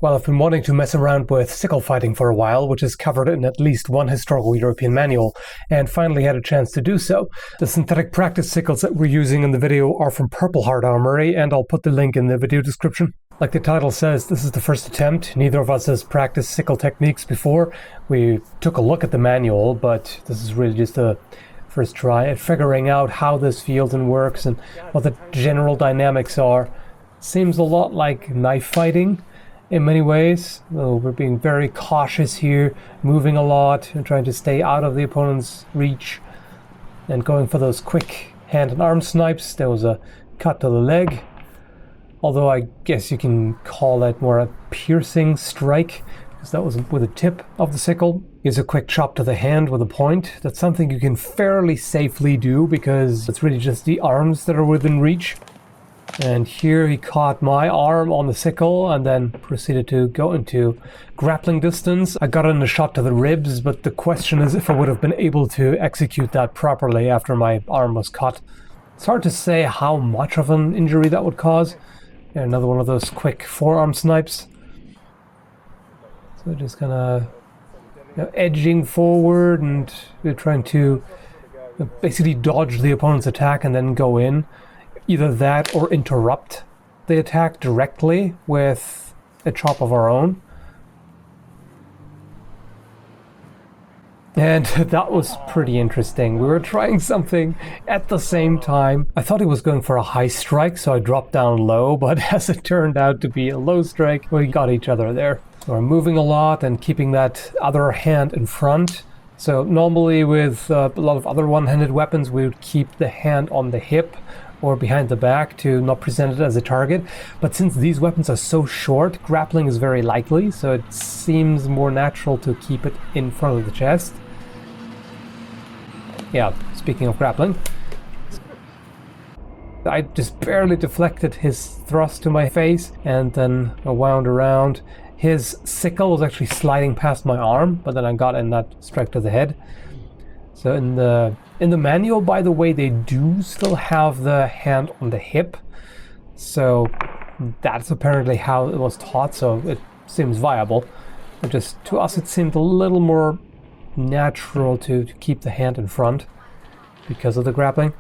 Well, I've been wanting to mess around with sickle fighting for a while, which is covered in at least one historical European manual, and finally had a chance to do so. The synthetic practice sickles that we're using in the video are from Purpleheart Armoury, and I'll put the link in the video description. Like the title says, this is the first attempt. Neither of us has practiced sickle techniques before. We took a look at the manual, but this is really just a first try at figuring out how this feels and works and what the general dynamics are. Seems a lot like knife fighting in many ways. We're being very cautious here, moving a lot and trying to stay out of the opponent's reach and going for those quick hand and arm snipes. There was a cut to the leg, although I guess you can call that more a piercing strike because that was with the tip of the sickle. Here's a quick chop to the hand with a point. That's something you can fairly safely do because it's really just the arms that are within reach. And here he caught my arm on the sickle and then proceeded to go into grappling distance. I got in a shot to the ribs, but the question is if I would have been able to execute that properly after my arm was cut. It's hard to say how much of an injury that would cause. Yeah, another one of those quick forearm snipes. So just kind of edging forward and trying to basically dodge the opponent's attack and then go in. Either that or interrupt the attack directly with a chop of our own. And that was pretty interesting. We were trying something at the same time. I thought he was going for a high strike, so I dropped down low, but as it turned out to be a low strike, we got each other there. So we're moving a lot and keeping that other hand in front. So normally with a lot of other one-handed weapons, we would keep the hand on the hip or behind the back to not present it as a target. But since these weapons are so short, grappling is very likely, so it seems more natural to keep it in front of the chest. Yeah, speaking of grappling, I just barely deflected his thrust to my face and then I wound around. His sickle was actually sliding past my arm, but then I got in that strike to the head. So in the manual, by the way, they do still have the hand on the hip. So that's apparently how it was taught, so it seems viable. But just to us, it seemed a little more natural to keep the hand in front because of the grappling.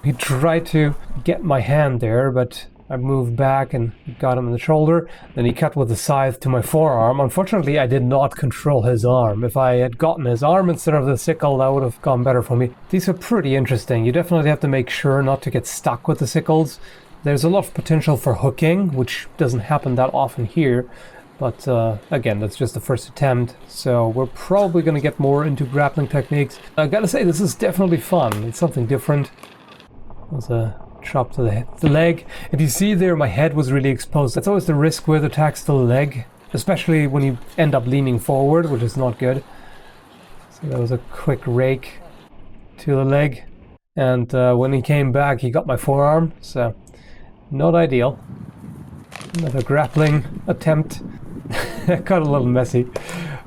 He tried to get my hand there, but I moved back and got him in the shoulder. Then he cut with the scythe to my forearm. Unfortunately, I did not control his arm. If I had gotten his arm instead of the sickle, that would have gone better for me. These are pretty interesting. You definitely have to make sure not to get stuck with the sickles. There's a lot of potential for hooking, which doesn't happen that often here. But again, that's just the first attempt. So we're probably going to get more into grappling techniques. I gotta say, this is definitely fun. It's something different. There's a chop to the leg. If you see there, my head was really exposed. That's always the risk with attacks to the leg, especially when you end up leaning forward, which is not good. So that was a quick rake to the leg. And when he came back, he got my forearm, so not ideal. Another grappling attempt. That got a little messy.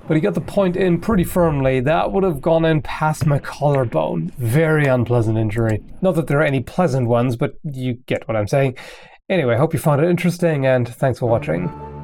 But he got the point in pretty firmly. That would have gone in past my collarbone. Very unpleasant injury. Not that there are any pleasant ones, but you get what I'm saying. Anyway, hope you found it interesting, and thanks for watching.